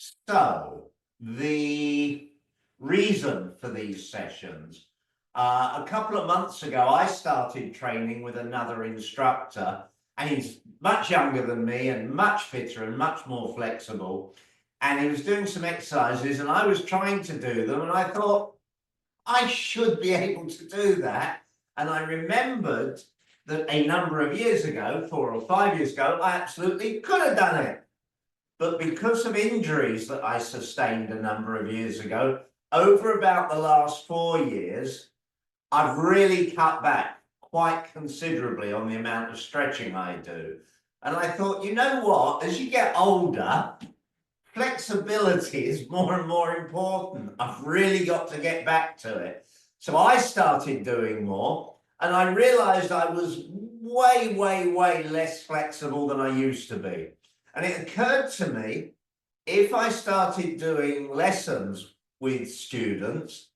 So, the reason for these sessions, a couple of months ago, I started training with another instructor, and he's much younger than me and much fitter and much more flexible. And he was doing some exercises, and I was trying to do them, and I thought, I should be able to do that. And I remembered that a number of years ago, 4 or 5 years ago, I absolutely could have done it. But because of injuries that I sustained a number of years ago, over about the last 4 years, I've really cut back quite considerably on the amount of stretching I do. And I thought, you know what, as you get older, flexibility is more and more important. I've really got to get back to it. So I started doing more, and I realized I was way, way, way less flexible than I used to be. And it occurred to me, if I started doing lessons with students,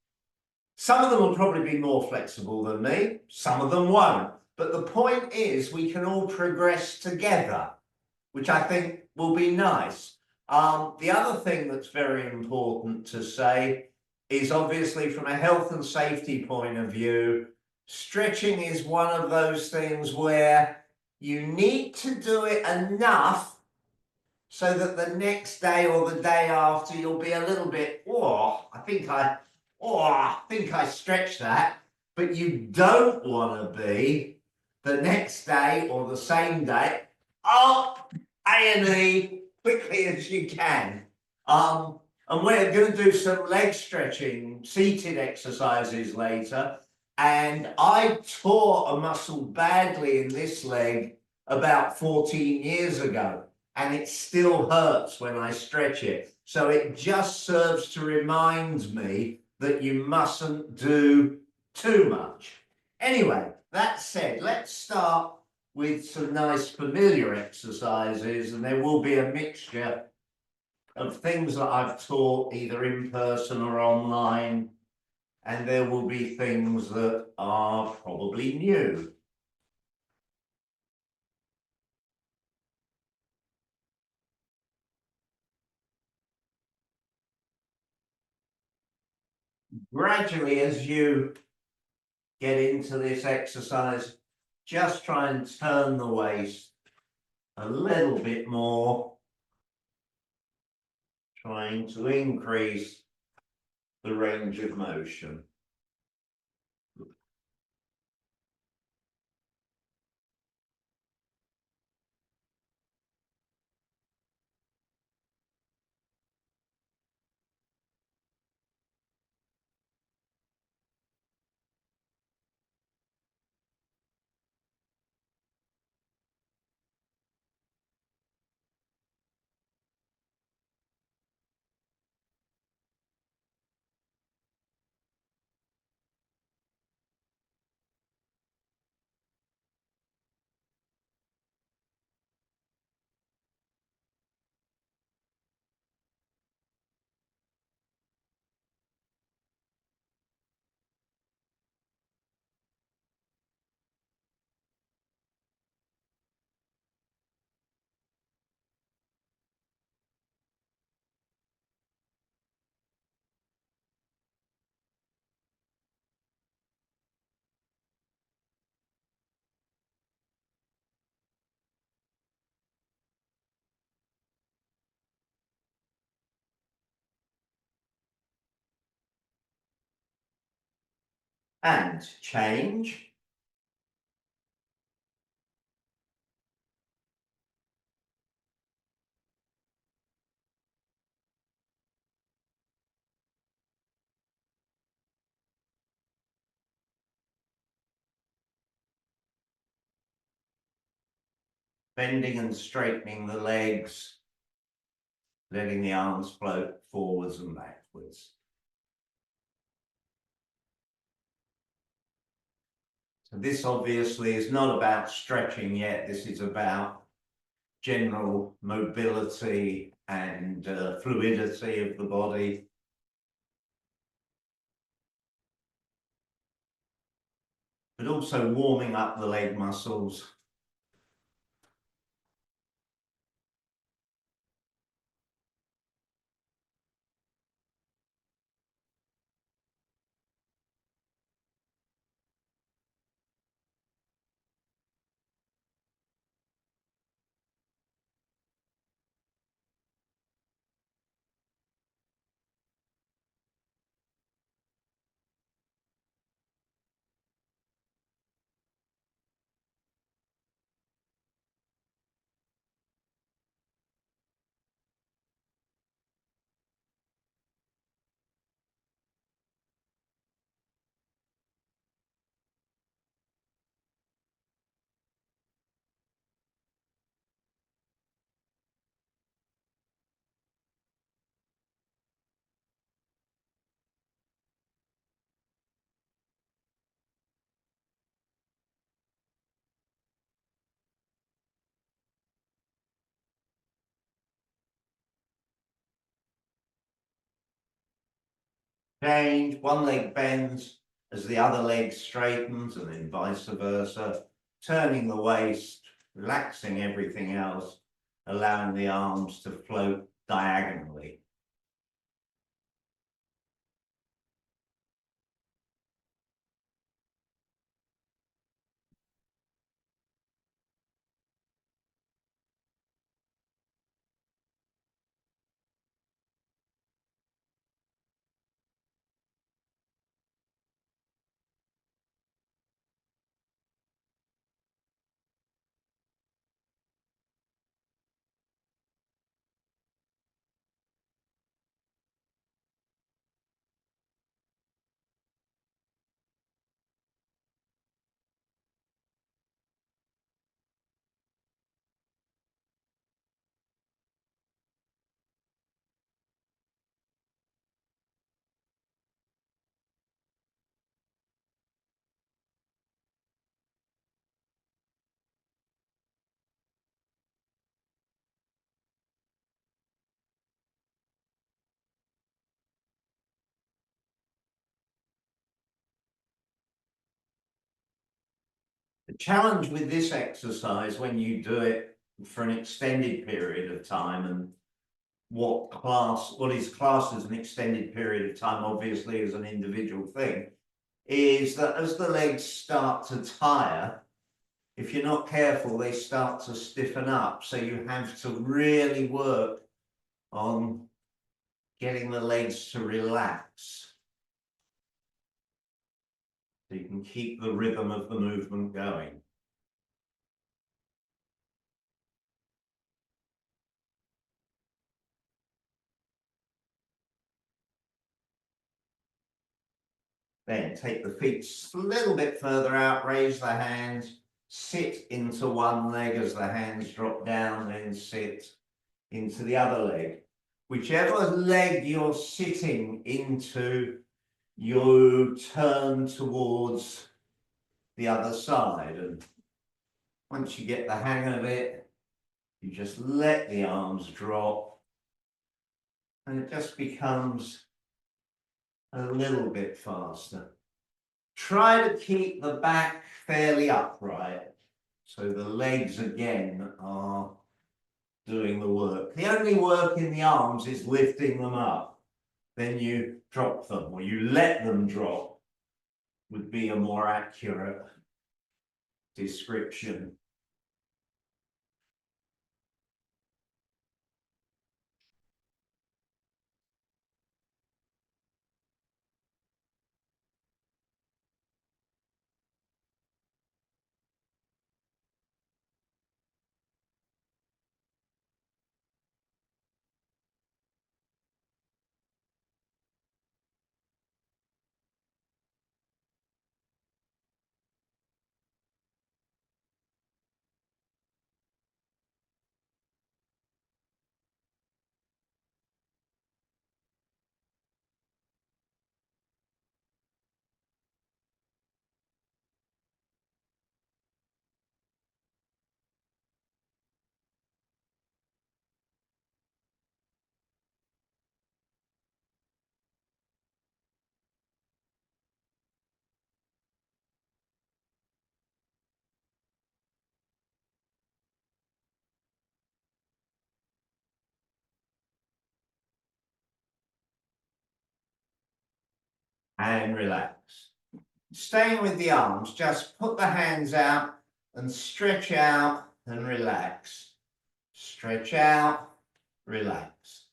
some of them will probably be more flexible than me, some of them won't. But the point is, we can all progress together, which I think will be nice. The other thing that's very important to say is, obviously, from a health and safety point of view, stretching is one of those things where you need to do it enough so that the next day or the day after you'll be a little bit, I think I stretched that. But you don't want to be the next day or the same day up A&E quickly as you can. And we're going to do some leg stretching, seated exercises later. And I tore a muscle badly in this leg about 14 years ago, and it still hurts when I stretch it. So it just serves to remind me that you mustn't do too much. Anyway, that said, let's start with some nice familiar exercises, and there will be a mixture of things that I've taught either in person or online, and there will be things that are probably new. Gradually, as you get into this exercise, just try and turn the waist a little bit more, trying to increase the range of motion. And change. Bending and straightening the legs, letting the arms float forwards and backwards. So this obviously is not about stretching yet. This is about general mobility and fluidity of the body. But also warming up the leg muscles. Change, one leg bends as the other leg straightens, and then vice versa, turning the waist, relaxing everything else, allowing the arms to float diagonally. The challenge with this exercise, when you do it for an extended period of time, and what is classed as an extended period of time, obviously, is an individual thing, is that as the legs start to tire, if you're not careful, they start to stiffen up. So you have to really work on getting the legs to relax, so you can keep the rhythm of the movement going. Then take the feet a little bit further out, raise the hands, sit into one leg as the hands drop down, then sit into the other leg. Whichever leg you're sitting into, you turn towards the other side. And once you get the hang of it, you just let the arms drop, and it just becomes a little bit faster. Try to keep the back fairly upright, so the legs again are doing the work. The only work in the arms is lifting them up. Then you drop them, or you let them drop, would be a more accurate description. And relax. Staying with the arms, just put the hands out and stretch out and relax. Stretch out, relax.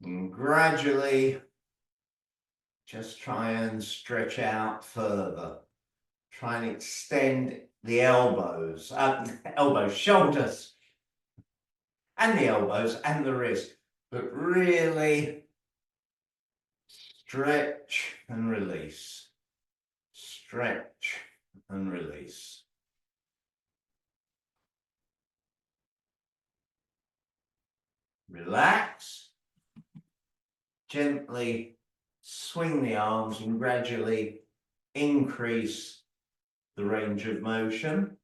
And gradually, just try and stretch out further. Try and extend the elbows, shoulders, and the elbows and the wrist, but really stretch and release. Stretch and release. Relax. Gently swing the arms and gradually increase the range of motion.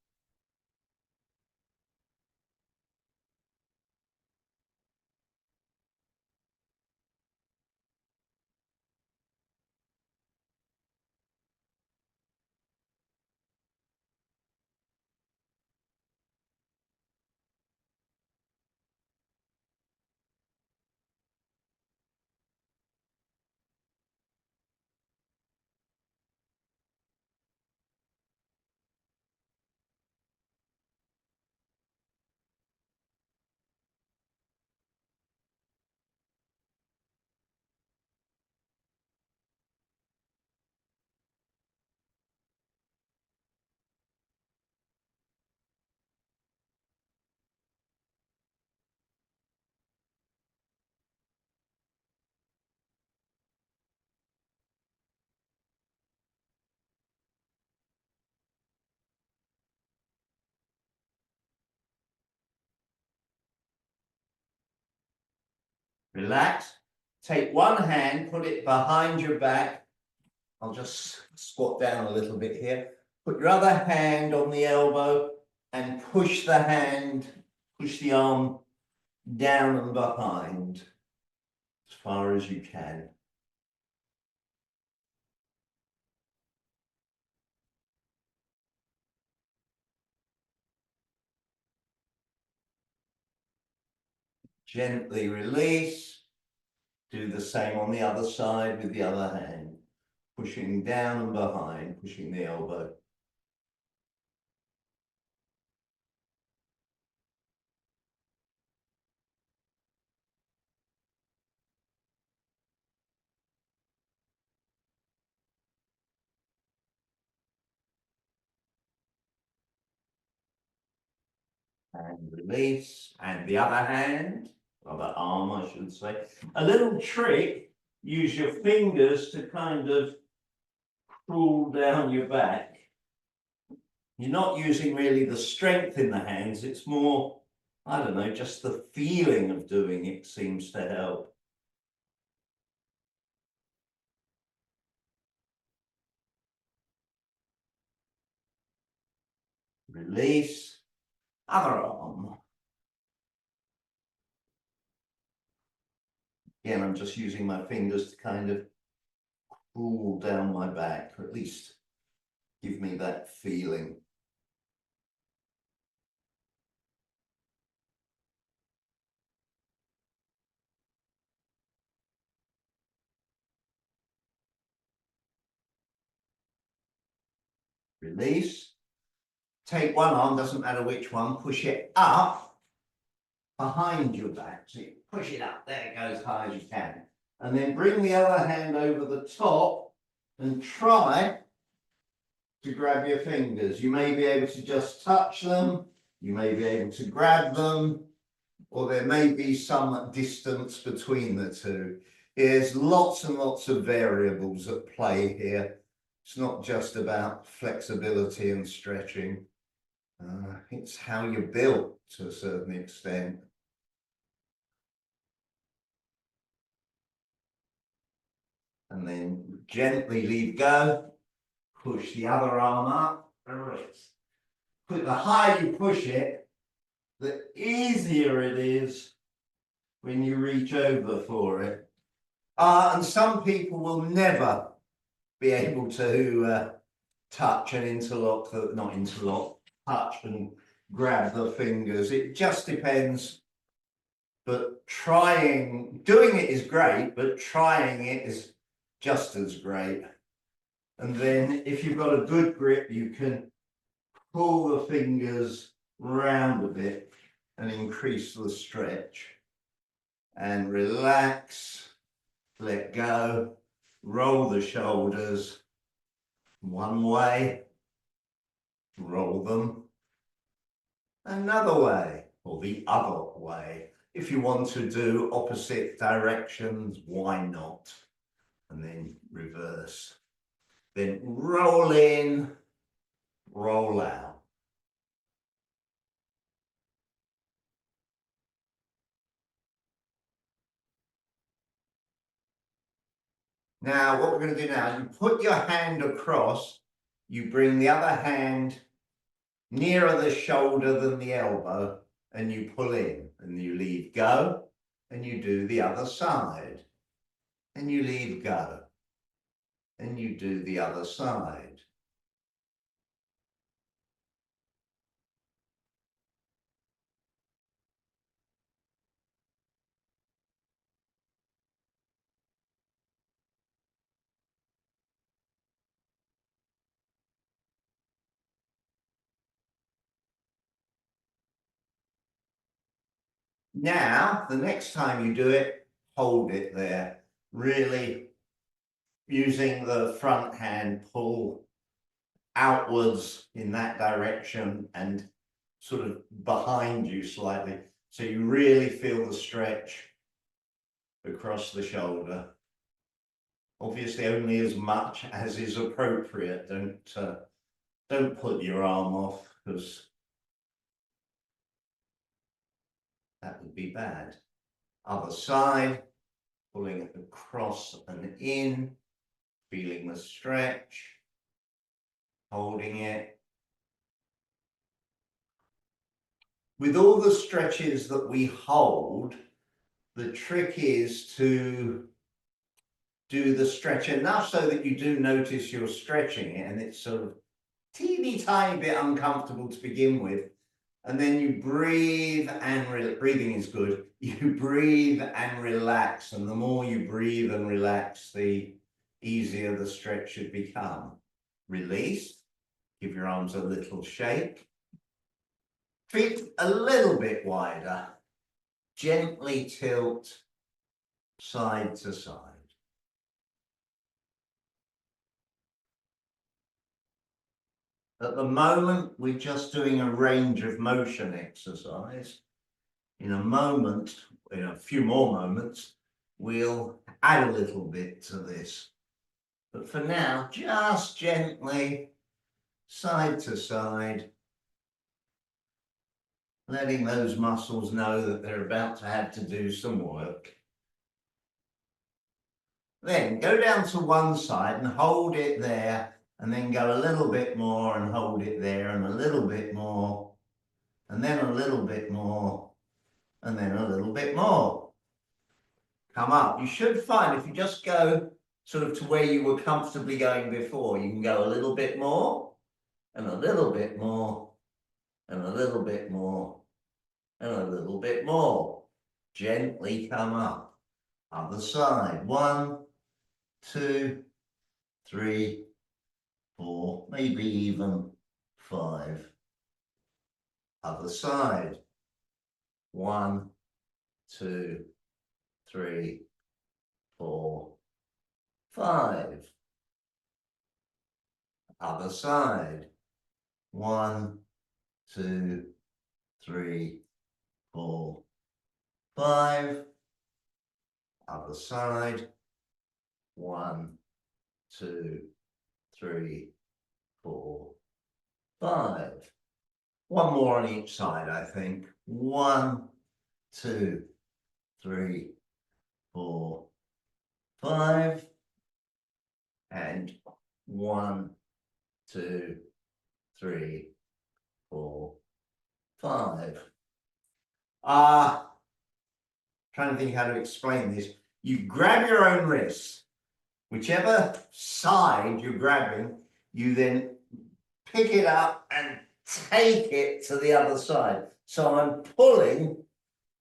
Relax. Take one hand, put it behind your back. I'll just squat down a little bit here. Put your other hand on the elbow and push the arm down and behind as far as you can. Gently release. Do the same on the other side with the other hand. Pushing down and behind, pushing the elbow. And release. And the other hand, other arm, I should say. A little trick, use your fingers to kind of pull down your back. You're not using really the strength in the hands, it's more, I don't know, just the feeling of doing it seems to help. Release, other arm. Again, I'm just using my fingers to kind of pull down my back, or at least give me that feeling. Release. Take one arm, doesn't matter which one, push it up behind your back. So you push it up, there it goes, high as you can. And then bring the other hand over the top and try to grab your fingers. You may be able to just touch them, you may be able to grab them, or there may be some distance between the two. There's lots and lots of variables at play here. It's not just about flexibility and stretching. It's how you're built to a certain extent. And then gently leave go. Push the other arm up. The higher you push it, the easier it is when you reach over for it. And some people will never be able to touch and interlock, not interlock, touch and grab the fingers. It just depends. But doing it is great, but trying it is just as great. And then if you've got a good grip, you can pull the fingers round a bit and increase the stretch. And relax, let go, roll the shoulders one way, roll them another way, or the other way. If you want to do opposite directions, why not? And then reverse. Then roll in, roll out. Now, what we're going to do now is you put your hand across, you bring the other hand nearer the shoulder than the elbow, and you pull in, and you leave go, and you do the other side, and you leave go, and you do the other side. Now, the next time you do it, hold it there, really using the front hand, pull outwards in that direction and sort of behind you slightly. So you really feel the stretch across the shoulder. Obviously only as much as is appropriate. Don't put your arm off, because that would be bad. Other side, pulling it across and in, feeling the stretch, holding it. With all the stretches that we hold, the trick is to do the stretch enough so that you do notice you're stretching it and it's sort of teeny tiny bit uncomfortable to begin with. And then you breathe and breathing is good. You breathe and relax. And the more you breathe and relax, the easier the stretch should become. Release. Give your arms a little shake. Feet a little bit wider. Gently tilt side to side. At the moment, we're just doing a range of motion exercise. In a moment, in a few more moments, we'll add a little bit to this. But for now, just gently, side to side, letting those muscles know that they're about to have to do some work. Then go down to one side and hold it there, and then go a little bit more and hold it there, and a little bit more, and then a little bit more, and then a little bit more. Come up. You should find if you just go sort of to where you were comfortably going before, you can go a little bit more, and a little bit more, and a little bit more, and a little bit more. Gently come up. Other side. 1, 2, 3, 4, maybe even 5. Other side. 1, 2, 3, 4, 5. Other side. 1, 2, 3, 4, 5. Other side. 1, 2, 3, 4, 5. One more on each side, I think. 1, 2, 3, 4, 5. And 1, 2, 3, 4, 5. Trying to think how to explain this. You grab your own wrists. Whichever side you're grabbing, you then pick it up and take it to the other side. So I'm pulling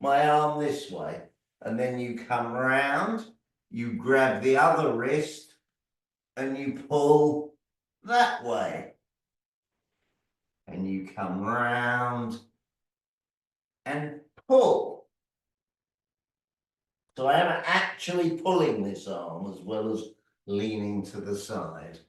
my arm this way, and then you come round, you grab the other wrist, and you pull that way. And you come round and pull. So I am actually pulling this arm as well as leaning to the side.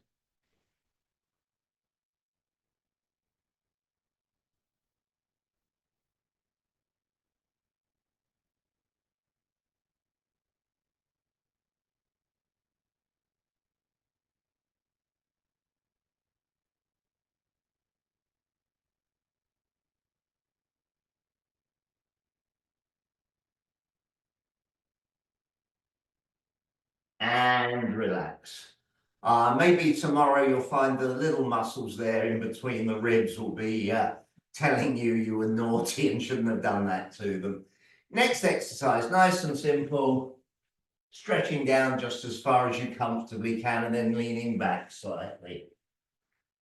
And relax. Maybe tomorrow you'll find the little muscles there in between the ribs will be telling you were naughty and shouldn't have done that to them. Next exercise, nice and simple. Stretching down just as far as you comfortably can and then leaning back slightly.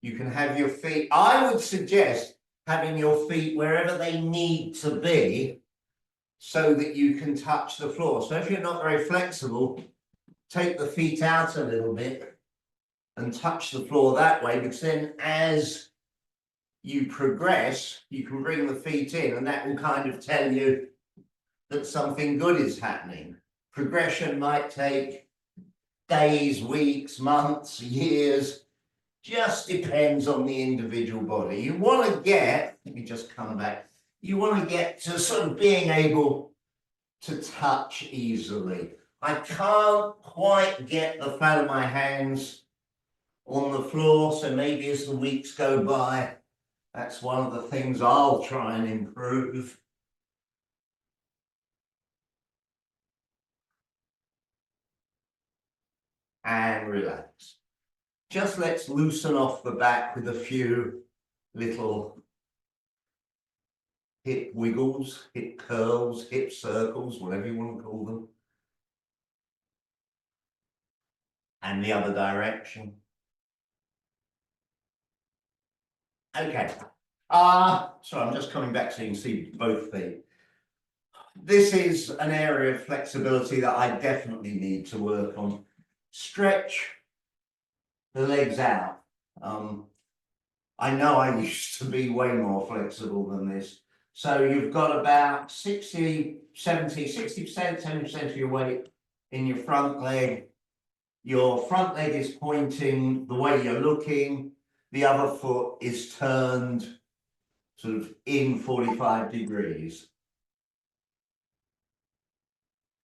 You can have your feet, I would suggest having your feet wherever they need to be so that you can touch the floor. So if you're not very flexible, take the feet out a little bit and touch the floor that way, because then as you progress, you can bring the feet in and that will kind of tell you that something good is happening. Progression might take days, weeks, months, years, just depends on the individual body. You want to get, let me just come back, you want to get to sort of being able to touch easily. I can't quite get the flat of my hands on the floor, so maybe as the weeks go by, that's one of the things I'll try and improve. and relax. Just let's loosen off the back with a few little hip wiggles, hip curls, hip circles, whatever you want to call them. And the other direction. Okay. So I'm just coming back so you can see both feet. This is an area of flexibility that I definitely need to work on. Stretch the legs out. I know I used to be way more flexible than this. So you've got about 60%, 70% of your weight in your front leg. Your front leg is pointing the way you're looking. The other foot is turned sort of in 45 degrees.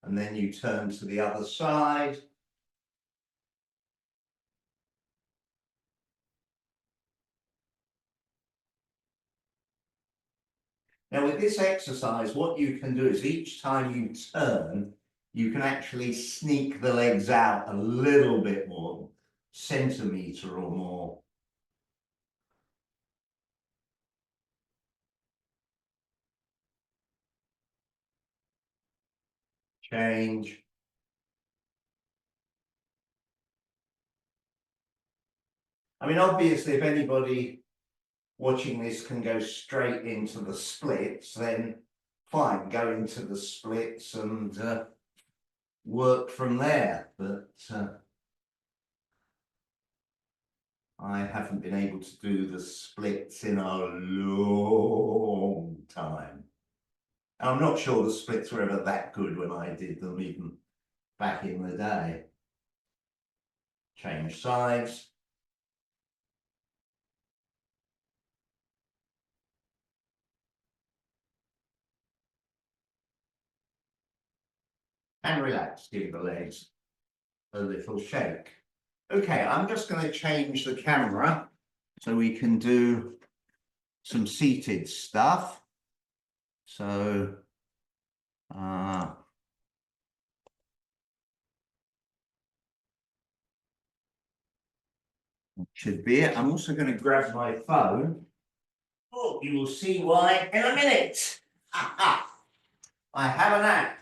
And then you turn to the other side. Now with this exercise, what you can do is each time you turn, you can actually sneak the legs out a little bit more, centimetre or more. Change. I mean, obviously, if anybody watching this can go straight into the splits, then fine, go into the splits and work from there. But I haven't been able to do the splits in a long time. And I'm not sure the splits were ever that good when I did them, even back in the day. Change sides. And relax, give the legs a little shake. Okay, I'm just going to change the camera so we can do some seated stuff. So, should be it. I'm also going to grab my phone. Oh, you will see why in a minute. I have an app.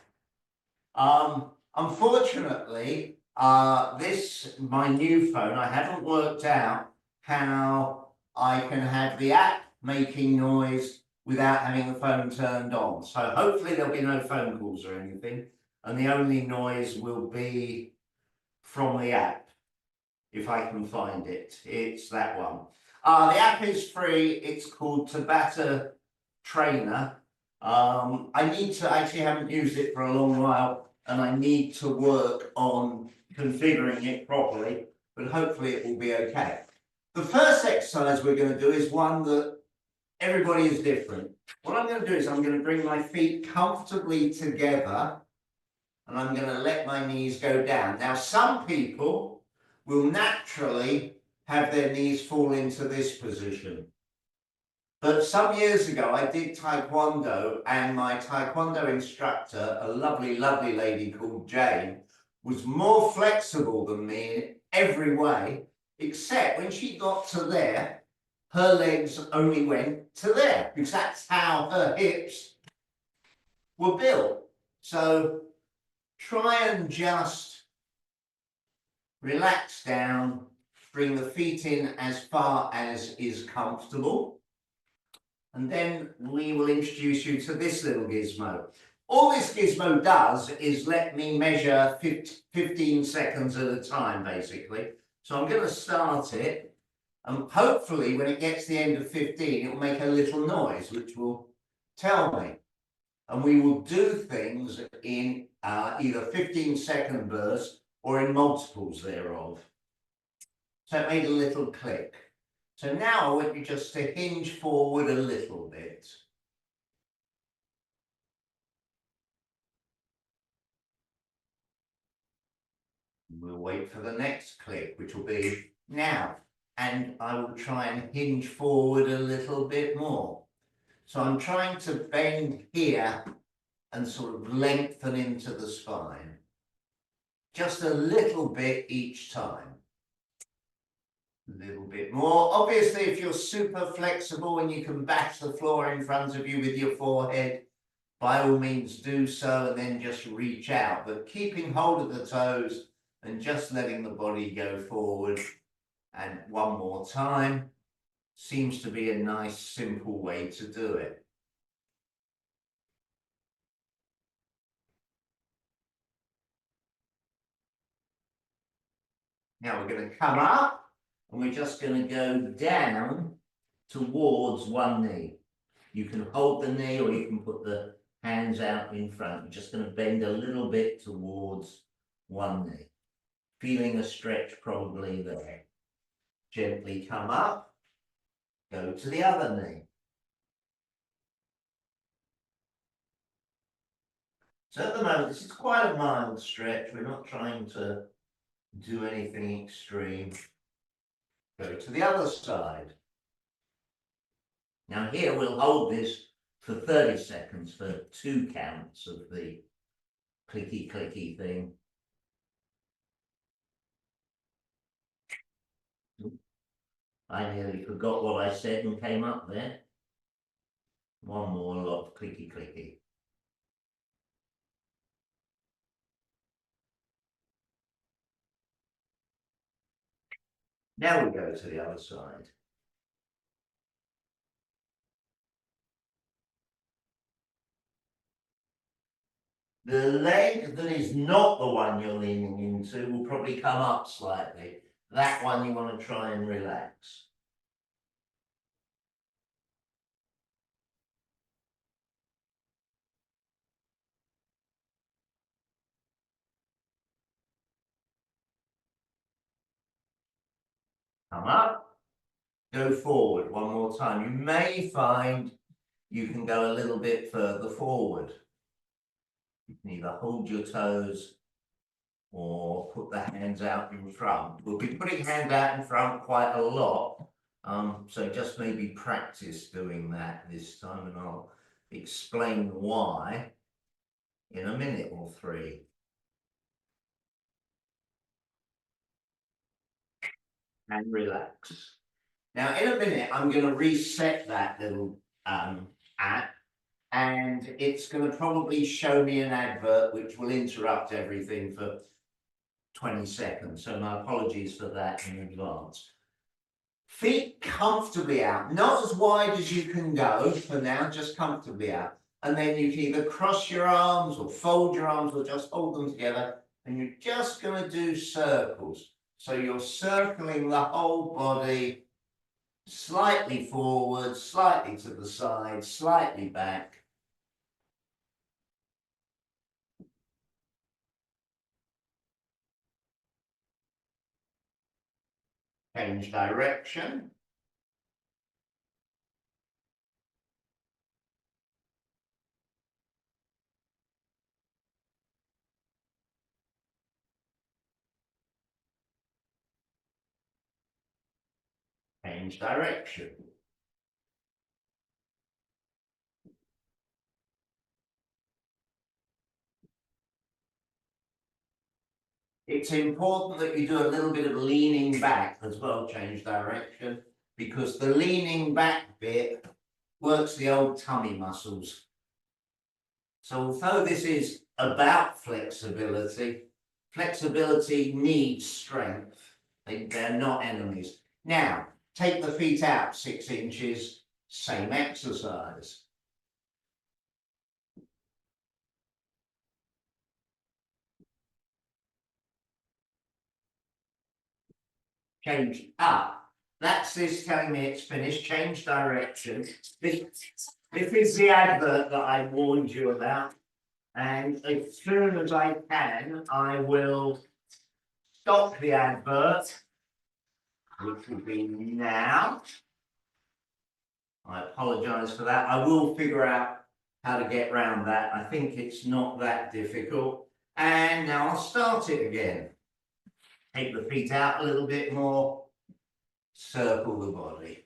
Unfortunately, my new phone, I haven't worked out how I can have the app making noise without having the phone turned on. So hopefully there'll be no phone calls or anything, and the only noise will be from the app, if I can find it. It's that one. The app is free. It's called Tabata Trainer. I actually haven't used it for a long while, and I need to work on configuring it properly, but hopefully it will be okay. The first exercise we're going to do is one that everybody is different. What I'm going to do is I'm going to bring my feet comfortably together, and I'm going to let my knees go down. Now, some people will naturally have their knees fall into this position. But some years ago, I did Taekwondo, and my Taekwondo instructor, a lovely, lovely lady called Jane, was more flexible than me in every way, except when she got to there, her legs only went to there, because that's how her hips were built. So try and just relax down, bring the feet in as far as is comfortable. And then we will introduce you to this little gizmo. All this gizmo does is let me measure 15 seconds at a time, basically. So I'm going to start it, and hopefully when it gets to the end of 15, it will make a little noise, which will tell me. And we will do things in either 15-second bursts or in multiples thereof. So it made a little click. So now I want you just to hinge forward a little bit. We'll wait for the next click, which will be now. And I will try and hinge forward a little bit more. So I'm trying to bend here and sort of lengthen into the spine. just a little bit each time. A little bit more. Obviously, if you're super flexible and you can bash the floor in front of you with your forehead, by all means do so and then just reach out. But keeping hold of the toes and just letting the body go forward. And one more time. Seems to be a nice, simple way to do it. Now we're going to come up and we're just going to go down towards one knee. You can hold the knee or you can put the hands out in front. You're just going to bend a little bit towards one knee. Feeling a stretch probably there. Gently come up, go to the other knee. So at the moment, this is quite a mild stretch. We're not trying to do anything extreme. Go to the other side. Now here we'll hold this for 30 seconds for 2 counts of the clicky clicky thing. I nearly forgot what I said and came up there. One more lot clicky clicky. Now we go to the other side. The leg that is not the one you're leaning into will probably come up slightly. That one you want to try and relax. Come up, go forward one more time. You may find you can go a little bit further forward. You can either hold your toes or put the hands out in front. We'll be putting hands out in front quite a lot, so just maybe practice doing that this time, and I'll explain why in a minute or 3. And relax. Now, in a minute, I'm going to reset that little app, and it's going to probably show me an advert which will interrupt everything for 20 seconds. So my apologies for that in advance. Feet comfortably out, not as wide as you can go for now, just comfortably out. And then you can either cross your arms or fold your arms or just hold them together. And you're just going to do circles. So you're circling the whole body, slightly forward, slightly to the side, slightly back. Change direction. Change direction. It's important that you do a little bit of leaning back as well, change direction, because the leaning back bit works the old tummy muscles. So although this is about flexibility, flexibility needs strength. They're not enemies. Now, take the feet out 6 inches, same exercise. Change up. That's this telling me it's finished. Change direction. This is the advert that I warned you about. And as soon as I can, I will stop the advert, which will be now. I apologise for that. I will figure out how to get around that. I think it's not that difficult. And now I'll start it again. Take the feet out a little bit more. Circle the body.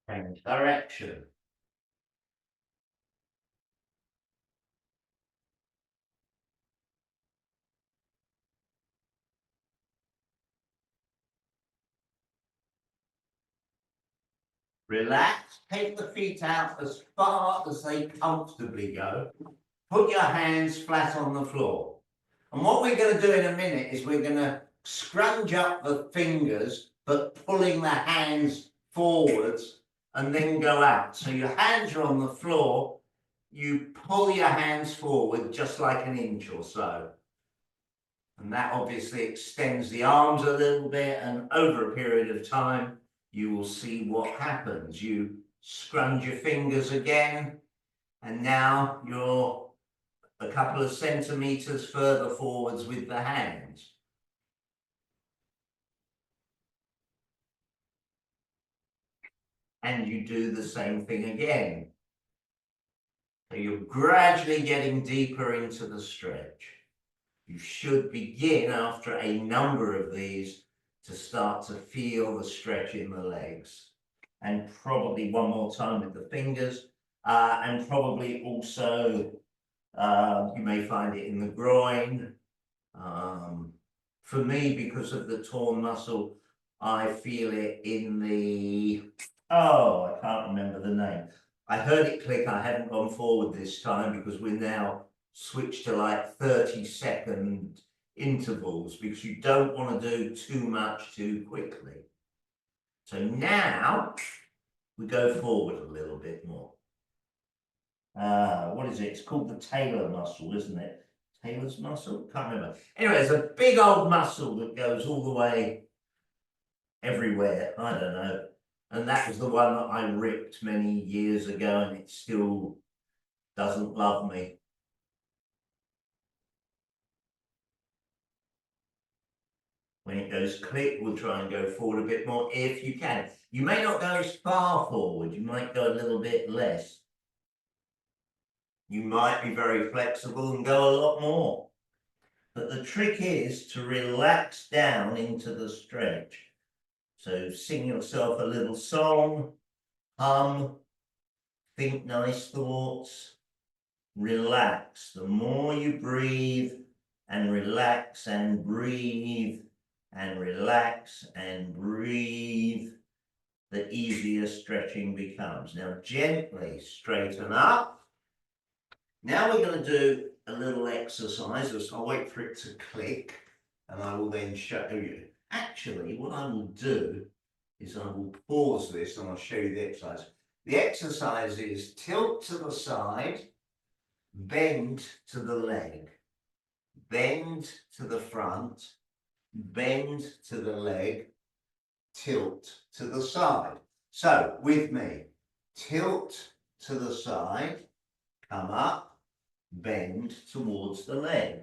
Change direction. Relax, take the feet out as far as they comfortably go. Put your hands flat on the floor. And what we're going to do in a minute is we're going to scrunch up the fingers, but pulling the hands forwards and then go out. So your hands are on the floor, you pull your hands forward just like an inch or so. And that obviously extends the arms a little bit, and over a period of time, you will see what happens. You scrunch your fingers again, and now you're a couple of centimeters further forwards with the hands. And you do the same thing again. So you're gradually getting deeper into the stretch. You should begin after a number of these to start to feel the stretch in the legs. And probably one more time with the fingers, and probably also you may find it in the groin. For me, because of the torn muscle, I feel it in the, oh, I can't remember the name. I heard it click, I haven't gone forward this time because we're now switched to like 30-second intervals because you don't want to do too much too quickly. So now we go forward a little bit more. What is it? It's called the talar muscle, isn't it? Talar's muscle? Can't remember. Anyway, it's a big old muscle that goes all the way everywhere. I don't know. And that was the one that I ripped many years ago, and it still doesn't love me. When it goes click, we'll try and go forward a bit more if you can. You may not go as far forward, you might go a little bit less. You might be very flexible and go a lot more. But the trick is to relax down into the stretch. So sing yourself a little song, hum, think nice thoughts, relax. The more you breathe and relax and breathe and relax and breathe, the easier stretching becomes. Now gently straighten up. Now we're going to do a little exercise. I'll wait for it to click and I will then show you. Actually, what I will do is I will pause this and I'll show you the exercise. The exercise is tilt to the side, bend to the leg, bend to the front, bend to the leg, tilt to the side. So, with me, tilt to the side, come up, bend towards the leg,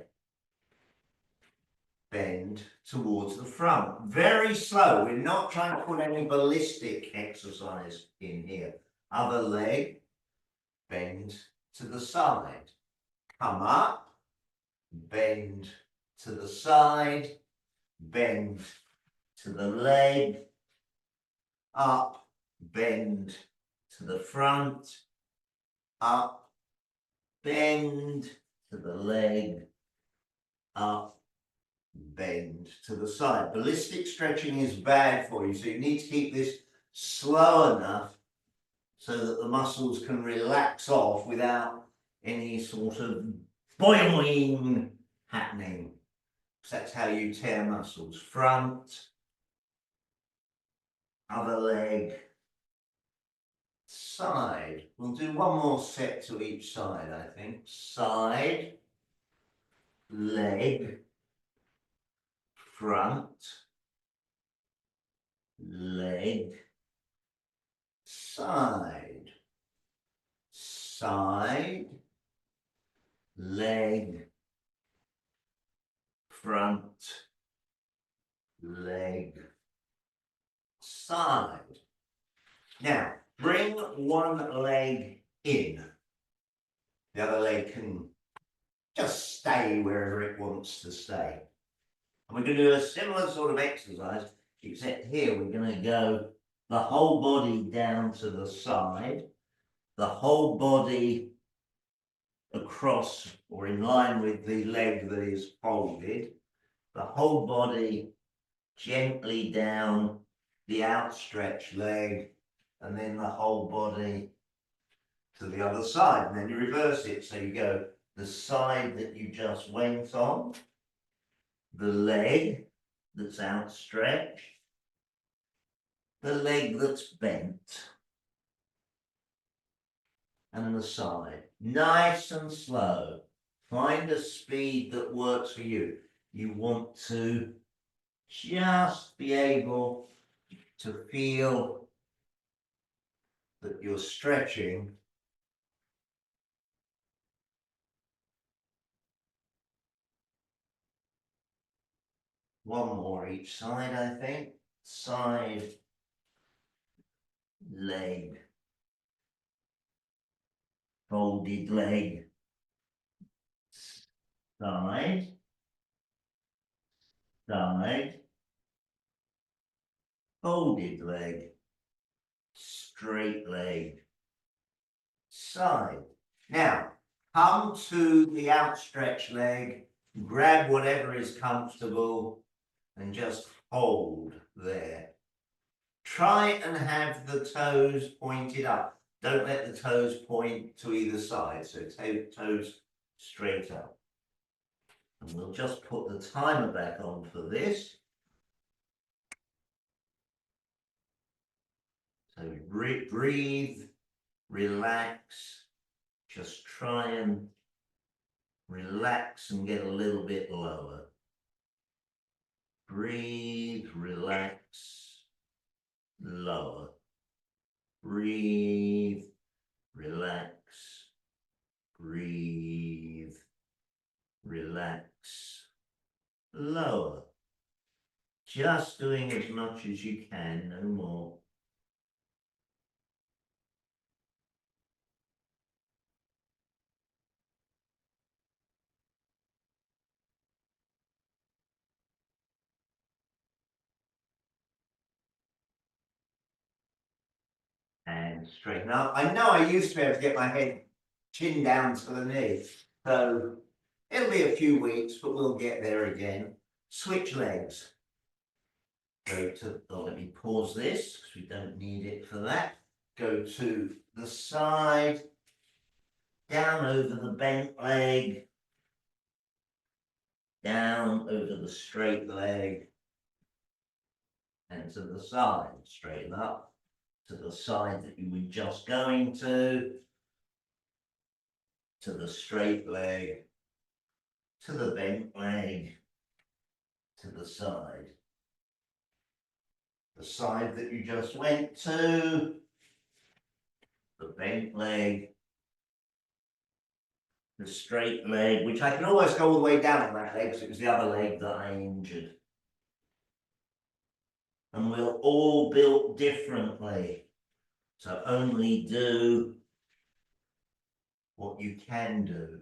bend towards the front. Very slow. We're not trying to put any ballistic exercise in here. Other leg, bend to the side, come up, bend to the side, bend to the leg, up, bend to the front, up, bend to the leg, up, bend to the side. Ballistic stretching is bad for you, so you need to keep this slow enough so that the muscles can relax off without any sort of boing happening. So that's how you tear muscles. Front, other leg, side. We'll do one more set to each side, I think. Side, leg, front, leg, side, side, leg, front, leg, side. Now, bring one leg in. The other leg can just stay wherever it wants to stay. And we're going to do a similar sort of exercise, except here we're going to go the whole body down to the side, the whole body across or in line with the leg that is folded, the whole body gently down the outstretched leg, and then the whole body to the other side, and then you reverse it. So you go the side that you just went on, the leg that's outstretched, the leg that's bent, and the side. Nice and slow. Find a speed that works for you. You want to just be able to feel that you're stretching. One more each side, I think. Side, leg, folded leg, side, side, folded leg, straight leg, side. Now, come to the outstretched leg, grab whatever is comfortable and just hold there. Try and have the toes pointed up. Don't let the toes point to either side, so toes straight up. And we'll just put the timer back on for this. So breathe, relax, just try and relax and get a little bit lower. Breathe, relax, lower. Breathe, relax, breathe, relax, lower. Just doing as much as you can, no more. And straighten up. I know I used to be able to get my head chin down to the knee, so it'll be a few weeks, but we'll get there again. Switch legs. Go to, let me pause this because we don't need it for that. Go to the side, down over the bent leg, down over the straight leg, and to the side. Straighten up to the side that you were just going to the straight leg, to the bent leg, to the side. The side that you just went to, the bent leg, the straight leg, which I can almost go all the way down on that leg because it was the other leg that I injured. And we're all built differently. So only do what you can do.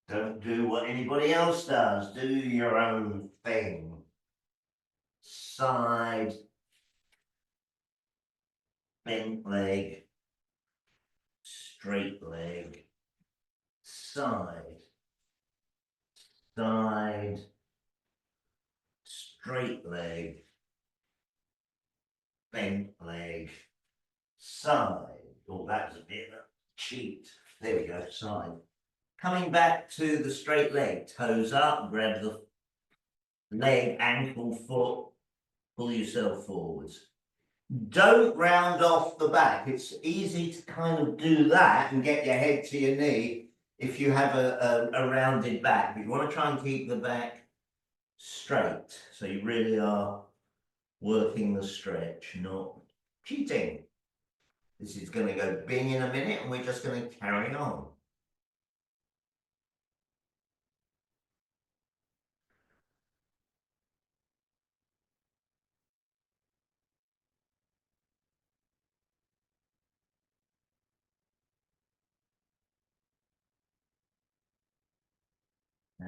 Don't do what anybody else does. Do your own thing. Side, bent leg, straight leg, side, side, straight leg, bent leg, side. Oh, that was a bit of a cheat. There we go, side. Coming back to the straight leg, toes up, grab the leg, ankle, foot, pull yourself forwards. Don't round off the back. It's easy to kind of do that and get your head to your knee if you have a rounded back. But you want to try and keep the back straight. So you really are working the stretch, not cheating. This is going to go bing in a minute and we're just going to carry on.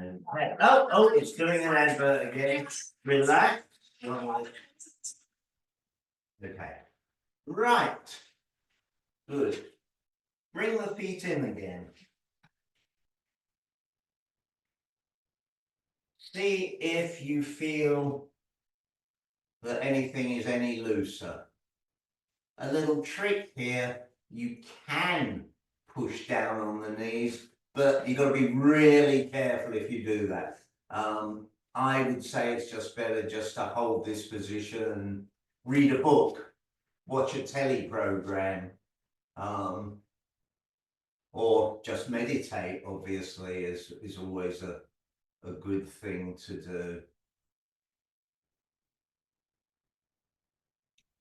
Okay. Oh, it's doing an advert again. Relax. Okay. Right. Good. Bring the feet in again. See if you feel that anything is any looser. A little trick here, you can push down on the knees, but you've got to be really careful if you do that. I would say it's just better just to hold this position, read a book, watch a telly program, or just meditate, obviously, is always a good thing to do.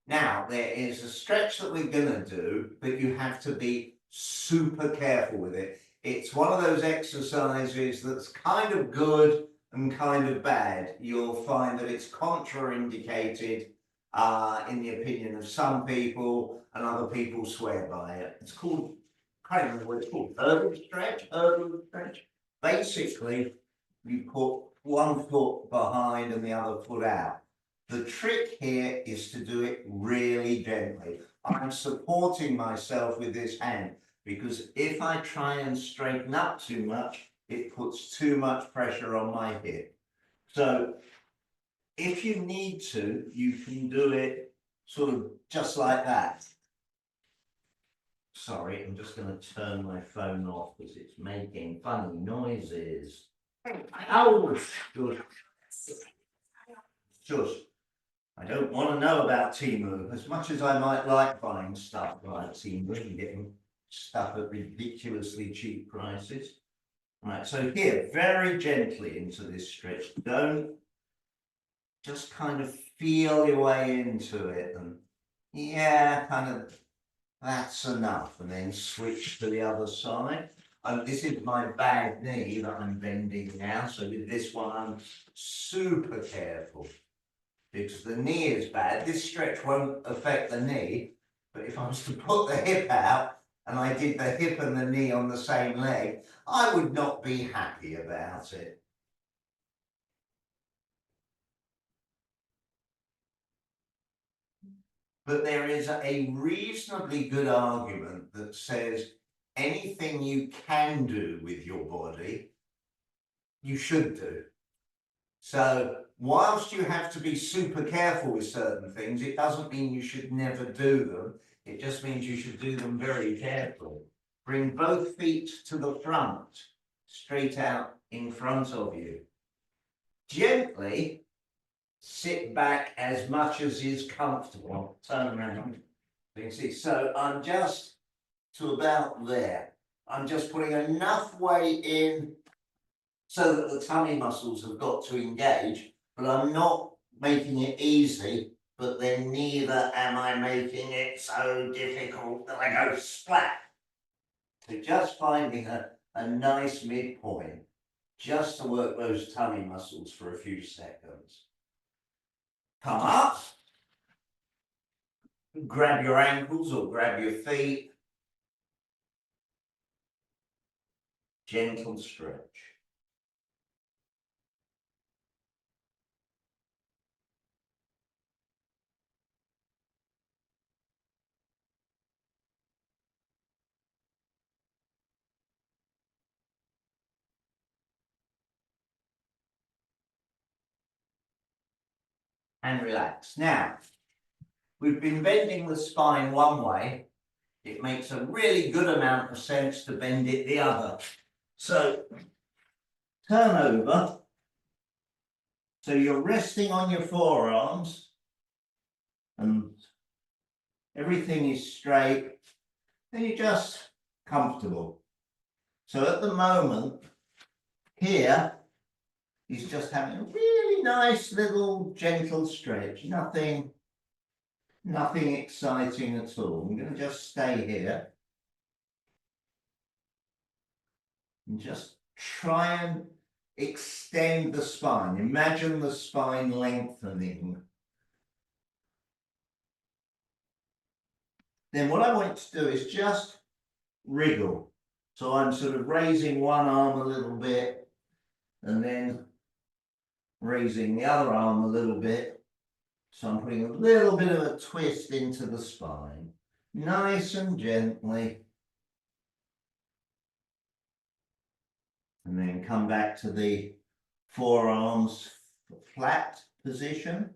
Now, there is a stretch that we're going to do, but you have to be super careful with it. It's one of those exercises that's kind of good and kind of bad. You'll find that it's contraindicated in the opinion of some people, and other people swear by it. It's called, I can't remember what it's called, hurdle stretch. Basically, you put one foot behind and the other foot out. The trick here is to do it really gently. I'm supporting myself with this hand because if I try and straighten up too much, it puts too much pressure on my hip. So if you need to, you can do it sort of just like that. Sorry, I'm just going to turn my phone off because it's making funny noises. Oh, good. Just. I don't want to know about Temu. As much as I might like buying stuff like Temu and getting stuff at ridiculously cheap prices. Right, so here, very gently into this stretch. Don't just kind of feel your way into it and yeah, kind of that's enough. And then switch to the other side. This is my bad knee that I'm bending now. So with this one, I'm super careful. Because the knee is bad. This stretch won't affect the knee, but if I was to put the hip out and I did the hip and the knee on the same leg, I would not be happy about it. But there is a reasonably good argument that says anything you can do with your body, you should do. So whilst you have to be super careful with certain things, it doesn't mean you should never do them. It just means you should do them very carefully. Bring both feet to the front, straight out in front of you. Gently sit back as much as is comfortable. Turn around. You can see. So I'm just to about there. I'm just putting enough weight in so that the tummy muscles have got to engage, but I'm not making it easy, but then neither am I making it so difficult that I go splat. So just finding a nice midpoint, just to work those tummy muscles for a few seconds. Come up, grab your ankles or grab your feet. Gentle stretch. And relax. Now, we've been bending the spine one way. It makes a really good amount of sense to bend it the other. So, turn over. So you're resting on your forearms and everything is straight. And you're just comfortable. So at the moment, here, he's just having a really nice little gentle stretch. Nothing exciting at all. I'm going to just stay here. And just try and extend the spine. Imagine the spine lengthening. Then what I want to do is just wriggle. So I'm sort of raising one arm a little bit and then raising the other arm a little bit. So I'm putting a little bit of a twist into the spine, nice and gently. And then come back to the forearms flat position.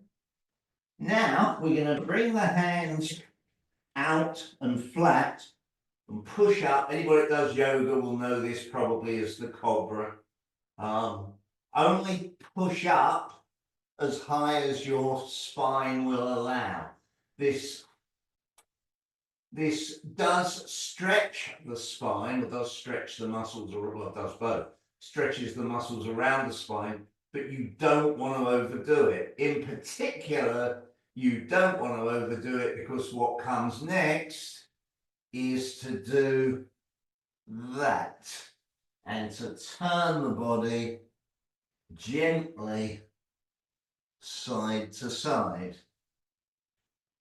Now we're going to bring the hands out and flat and push up. Anybody that does yoga will know this probably as the cobra. Only push up as high as your spine will allow. This does stretch the spine, it does stretch the muscles, or well, it does both. Stretches the muscles around the spine, but you don't want to overdo it. In particular, you don't want to overdo it because what comes next is to do that and to turn the body gently side to side,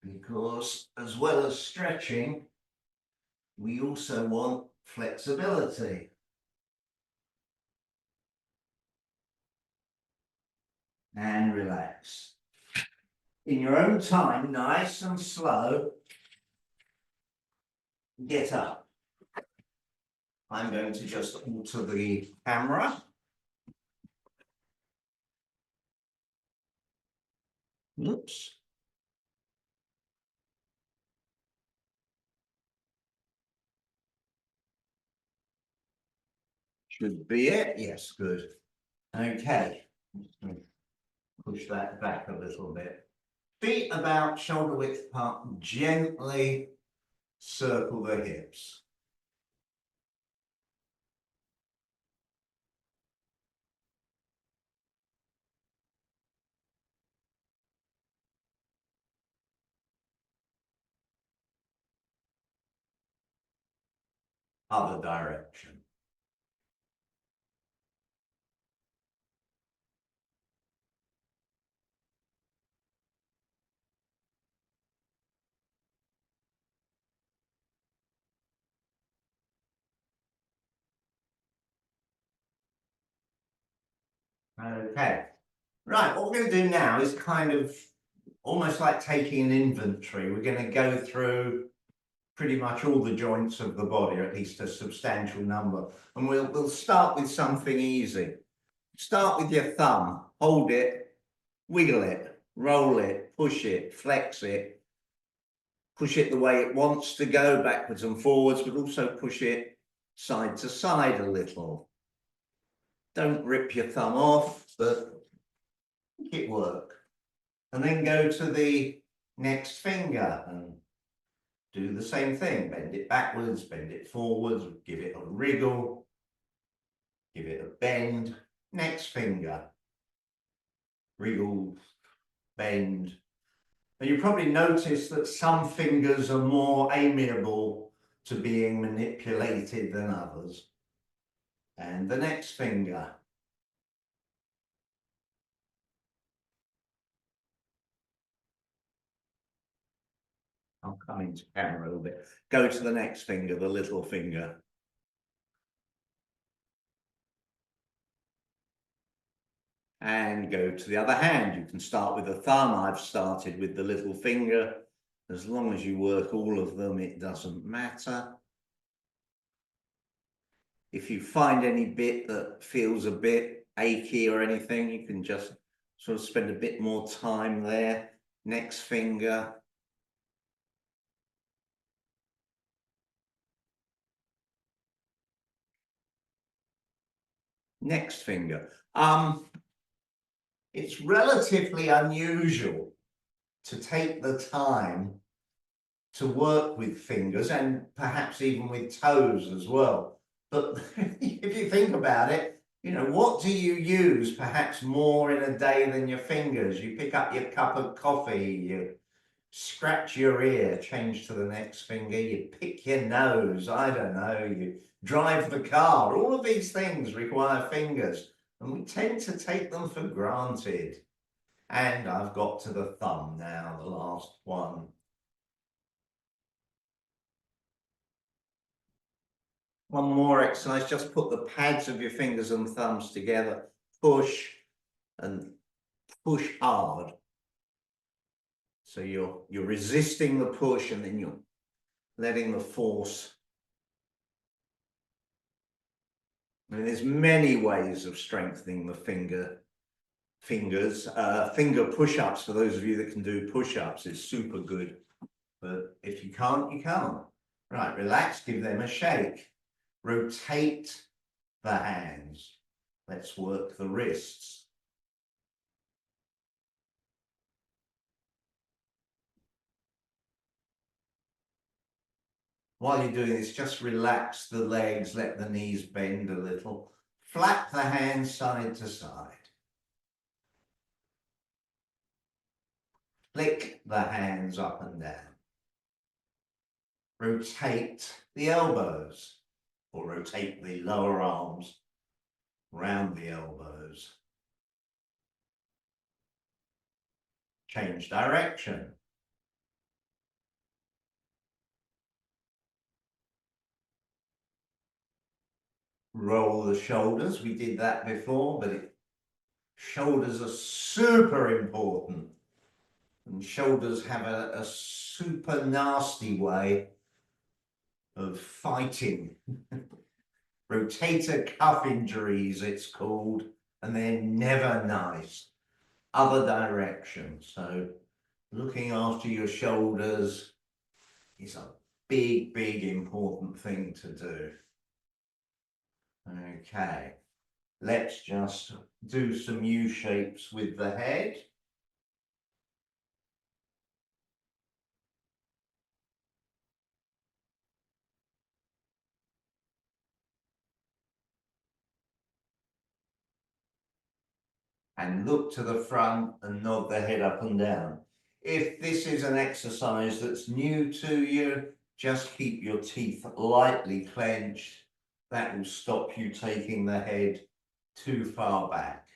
because as well as stretching, we also want flexibility. And relax. In your own time, nice and slow, get up. I'm going to just alter the camera. Oops. Should be it. Yes, good. Okay. Push that back a little bit. Feet about shoulder width apart, gently circle the hips. Other direction. Okay. Right, what we're going to do now is kind of almost like taking an inventory. We're going to go through pretty much all the joints of the body, or at least a substantial number. And we'll start with something easy. Start with your thumb, hold it, wiggle it, roll it, push it, flex it, push it the way it wants to go, backwards and forwards, but also push it side to side a little. Don't rip your thumb off, but make it work. And then go to the next finger and do the same thing. Bend it backwards, bend it forwards, give it a wriggle, give it a bend. Next finger, wriggle, bend. And you probably notice that some fingers are more amiable to being manipulated than others. And the next finger. I'll come into camera a little bit. Go to the next finger, the little finger. And go to the other hand. You can start with the thumb. I've started with the little finger. As long as you work all of them, it doesn't matter. If you find any bit that feels a bit achy or anything, you can just sort of spend a bit more time there. Next finger. Next finger. It's relatively unusual to take the time to work with fingers and perhaps even with toes as well. But if you think about it, you know, what do you use perhaps more in a day than your fingers? You pick up your cup of coffee, you scratch your ear, change to the next finger, you pick your nose, I don't know, you drive the car. All of these things require fingers, and we tend to take them for granted. And I've got to the thumb now, the last one. One more exercise, just put the pads of your fingers and thumbs together, push and push hard. So you're resisting the push and then you're letting the force. I mean, there's many ways of strengthening the fingers. Finger push-ups, for those of you that can do push-ups, is super good. But if you can't, you can't. Right, relax, give them a shake. Rotate the hands. Let's work the wrists. While you're doing this, just relax the legs, let the knees bend a little. Flap the hands side to side. Flick the hands up and down. Rotate the elbows, or rotate the lower arms round the elbows. Change direction. Roll the shoulders. We did that before, but shoulders are super important. And shoulders have a super nasty way of fighting. Rotator cuff injuries, it's called, and they're never nice. Other direction. So looking after your shoulders is a big, big important thing to do. Okay, let's just do some U shapes with the head. And look to the front and nod the head up and down. If this is an exercise that's new to you, just keep your teeth lightly clenched. That will stop you taking the head too far back.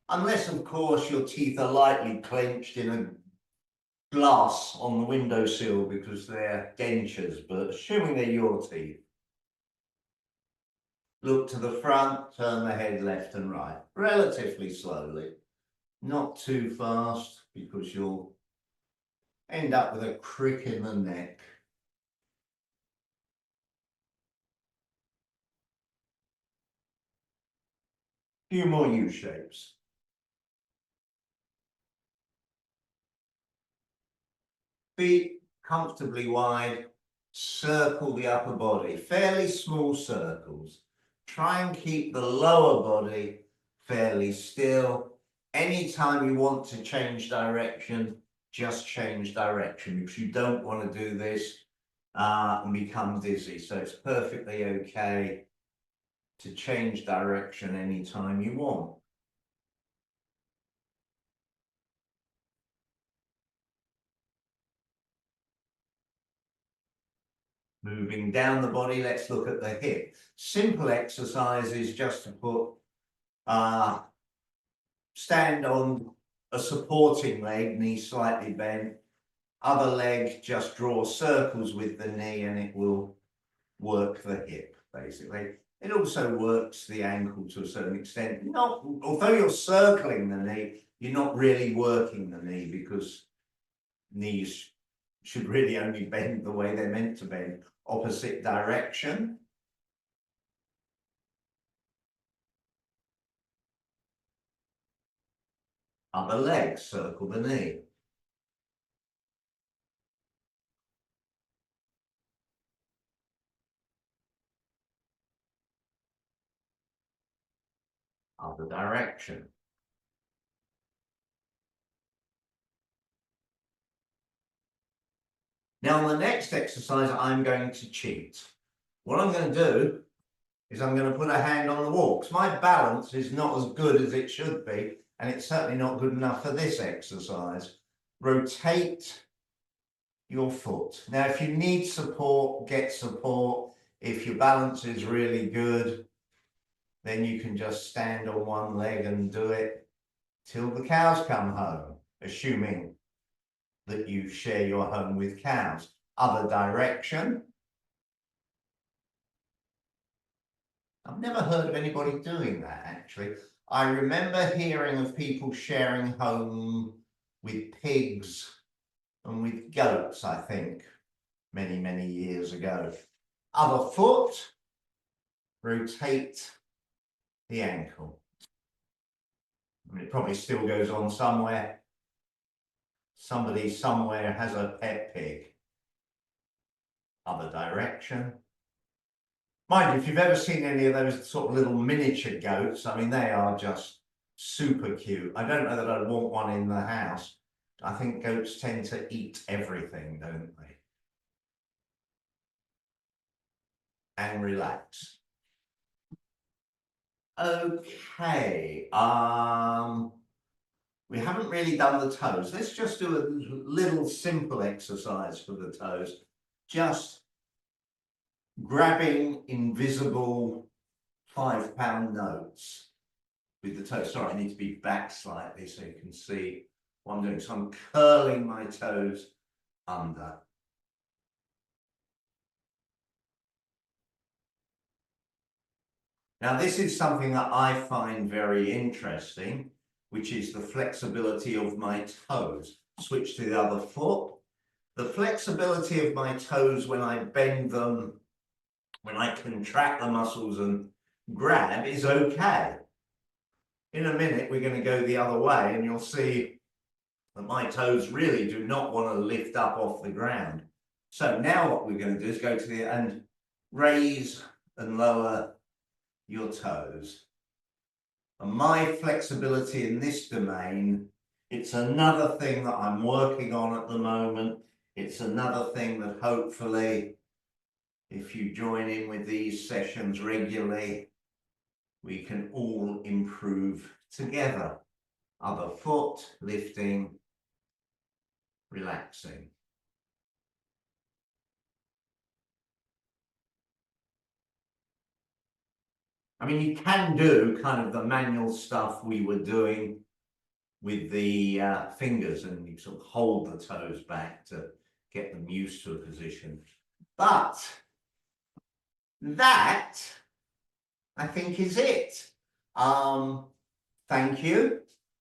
Unless, of course, your teeth are lightly clenched in a glass on the windowsill because they're dentures, but assuming they're your teeth. Look to the front, turn the head left and right, relatively slowly, not too fast because you'll end up with a crick in the neck. Few more U shapes. Feet comfortably wide, circle the upper body, fairly small circles. Try and keep the lower body fairly still. Anytime you want to change direction, just change direction because you don't want to do this and become dizzy. So it's perfectly okay to change direction anytime you want. Moving down the body, let's look at the hip. Simple exercises just to put stand on a supporting leg, knee slightly bent. Other leg, just draw circles with the knee and it will work the hip, basically. It also works the ankle to a certain extent. Although you're circling the knee, you're not really working the knee because knees should really only bend the way they're meant to bend, opposite direction. Other leg, circle the knee. Other direction. Now, on the next exercise, I'm going to cheat. What I'm going to do is I'm going to put a hand on the wall because my balance is not as good as it should be, and it's certainly not good enough for this exercise. Rotate your foot. Now, if you need support, get support. If your balance is really good, then you can just stand on one leg and do it till the cows come home, assuming that you share your home with cows. Other direction. I've never heard of anybody doing that, actually. I remember hearing of people sharing home with pigs and with goats, I think, many, many years ago. Other foot, rotate the ankle. I mean, it probably still goes on somewhere. Somebody somewhere has a pet pig. Other direction. Mind you, if you've ever seen any of those sort of little miniature goats, I mean, they are just super cute. I don't know that I'd want one in the house. I think goats tend to eat everything, don't they? And relax. Okay, we haven't really done the toes. Let's just do a little simple exercise for the toes. Just grabbing invisible £5 notes with the toes. Sorry, I need to be back slightly so you can see what I'm doing. So I'm curling my toes under. Now, this is something that I find very interesting, which is the flexibility of my toes. Switch to the other foot. The flexibility of my toes when I bend them, when I contract the muscles and grab, is okay. In a minute, we're going to go the other way and you'll see that my toes really do not want to lift up off the ground. So now what we're going to do is go to the and raise and lower your toes. And my flexibility in this domain, it's another thing that I'm working on at the moment. It's another thing that hopefully, if you join in with these sessions regularly, we can all improve together. Other foot, lifting, relaxing. I mean, you can do kind of the manual stuff we were doing with the fingers, and you sort of hold the toes back to get them used to a position. But that, I think, is it. Thank you.